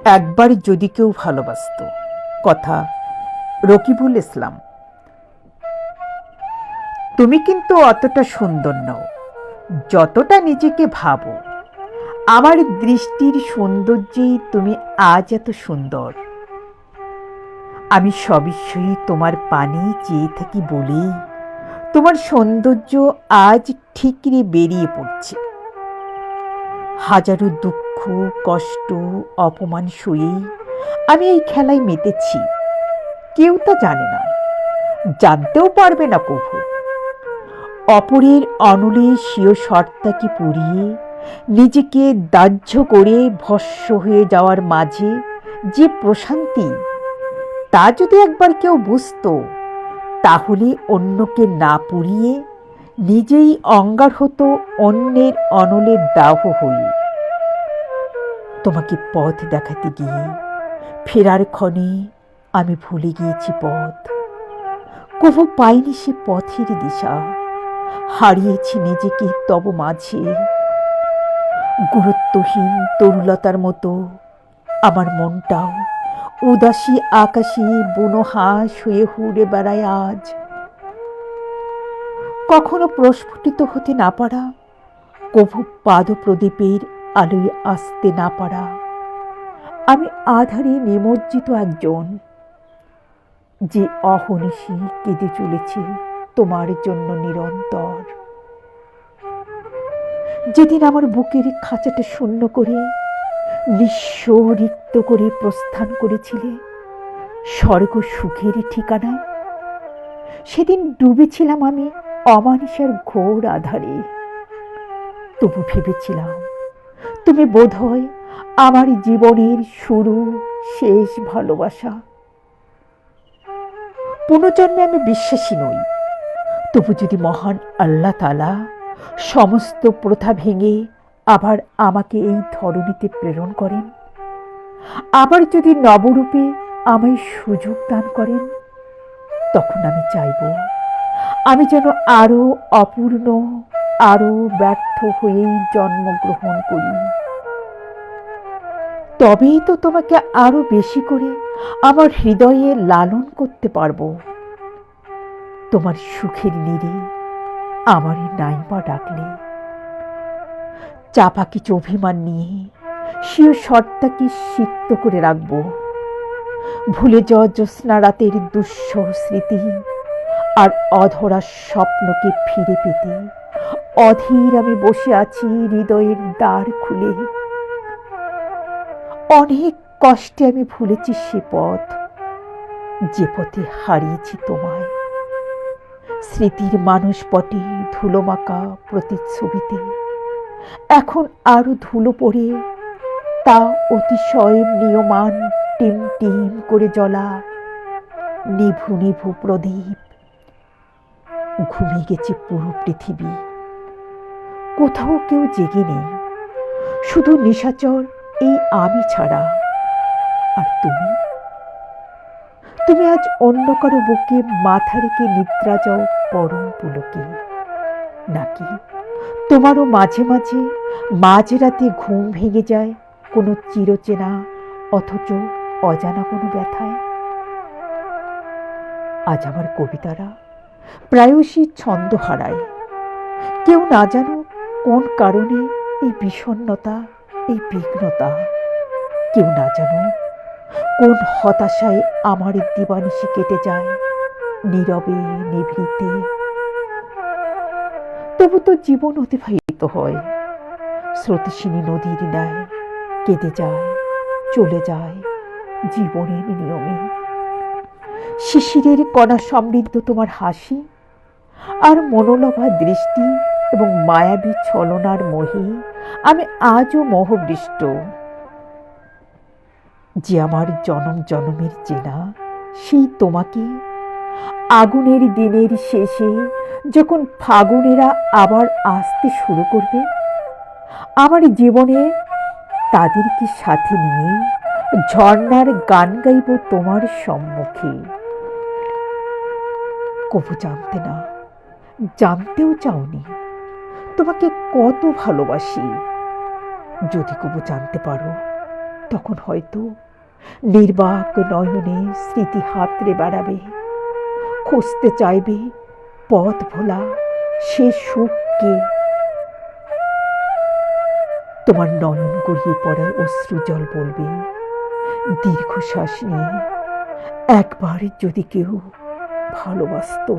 একবার যদি কেউ ভালোবাসত। কথা রকিবুল ইসলাম। তুমি কিন্তু অতটা সুন্দর নও যতটা নিজেকে ভাবো। আমার দৃষ্টির সৌন্দর্যেই তুমি আজ এত সুন্দর। আমি সবিষয়ে তোমার পানে চেয়ে থাকি বলেই তোমার সৌন্দর্য আজ ঠিকরে বেরিয়ে পড়ছে। হাজারো দুঃখ, কষ্ট, অপমান সয়েই আমি এই খেলায় মেতেছি। কেউ তা জানে না, জানতেও পারবে না কভু। অপরের অনলে স্বীয় সত্তাকে পুড়িয়ে নিজেকে দাহ্য করে ভস্ম হয়ে যাওয়ার মাঝে যে প্রশান্তি, তা যদি একবার কেউ বুঝতো, তাহলে অন্যকে না পুড়িয়ে নিজেই অঙ্গার হতো অন্যের অনলের দাহ হয়ে। তোমাকে পথ দেখাতে গিয়ে ফেরার ক্ষণে আমি ভুলে গিয়েছি পথ। কভু পাইনি সে পথের দিশা, হারিয়েছি নিজেকে তব মাঝে। গুরুত্বহীন তরুলতার মতো আমার মনটাও উদাসী আকাশে বুনো হাঁস হয়ে উড়ে বেড়ায় আজ। কখনো প্রস্ফুটিত হতে না পারা, কভু পাদপ্রদীপের আলোয় আসতে না পারা, আমি আধারে নিমজ্জিত একজন, যে অহনিশি কেঁদে চলেছে তোমার জন্য নিরন্তর। যেদিন আমার বুকের খাঁচাটা শূন্য করে নিঃস্ব রিক্ত করে প্রস্থান করেছিলে স্বর্গ সুখের ঠিকানায়, সেদিন ডুবেছিলাম আমি অমানিসার ঘোর আধারে। তবু ভেবেছিলাম তুমি বোধহয় আমার জীবনের শুরু শেষ ভালোবাসা। পুনর্জন্মে আমি বিশ্বাসী নই, তবু যদি মহান আল্লাহ তাআলা সমস্ত প্রথা ভেঙে আবার আমাকে এই ধরনীতে প্রেরণ করেন, আবার যদি নবরূপে আমায় সুযোগ দান করেন, তখন আমি চাইব আমি যেন আরো অপূর্ণ, আরো ব্যর্থ হয়েই জন্মগ্রহণ করি। তবেই তো তোমাকে আরো বেশি করে আমার হৃদয়ে লালন করতে পারবো। তোমার সুখের নীড়ে আমারই নাইবা ডাকলে চাপা কিছু অভিমান নিয়ে স্বীয় সত্তাকে সিক্ত করে রাখবো। ভুলে যাওয়া জ্যোৎস্না রাতের দুঃসহ স্মৃতি আর অধরা স্বপ্নকে ফিরে পেতে অধীর আমি বসে আছি হৃদয়ের দ্বার খুলে। অনেক কষ্টে আমি ভুলেছি সে পথ, যে পথে হারিয়েছি তোমায়। স্মৃতির মানুষ পটে ধুলোমাখা প্রতিচ্ছবিতে এখন আরো ধুলো পড়ে তা অতিশয় নিয়মান টিম টিম করে জ্বলা নিভু নিভু প্রদীপ। ঘুমিয়ে গেছে পুরো পৃথিবী, কোথাও কেউ জেগে নেই, শুধু নিশাচর এই আমি ছাড়া। আর তুমি, তুমি আজ অন্য কারো বুকে মাথা রেখে নিদ্রা যাও পরম পুলকে, নাকি তোমারও মাঝে মাঝে মাঝরাতে ঘুম ভেঙে যায় কোনো চিরচেনা অথচ অজানা কোনো ব্যথায়। আজ আমার কবিতারা প্রায়শই ছন্দ হারায়। কেউ না জানো কোন কারণে এই বিষণ্ণতা, এই বিঘ্নতা। কেউ না জানো কোন হতাশায় আমার দিবানিশি কেটে যায় নীরবে নিভৃতে। তবু তো জীবন অতিবাহিত হয় স্রোতস্বিনী নদীর ন্যায়, কেটে যায়, চলে যায় জীবনের নিয়মে। শিশিরের কণা সমৃদ্ধ তোমার হাসি আর মনোলভা দৃষ্টি এবং মায়াবী ছলনার মোহে আমি আজও মোহবৃষ্ট। যে আমার জনম জনমের চেনা সেই তোমাকে আগুনের দিনের শেষে যখন ফাগুনেরা আবার আসতে শুরু করবে, আমার জীবনে তাদেরকে সাথে নিয়ে ঝর্ণার গান গাইব তোমার সম্মুখে। কবু জানতে না, জানতেও চাওনি তোমাকে কত ভালোবাসি। যদি কবু জানতে পারো, তখন হয়তো নির্বাক নয়নে স্মৃতি হাতড়ে বেড়াবে, খুঁজতে চাইবে পথ ভোলা সে সুখকে। তোমার নয়ন গড়িয়ে পড়ার অশ্রুজল বলবে দীর্ঘশ্বাস নিয়ে, একবার যদি কেউ ভালোবাসতো।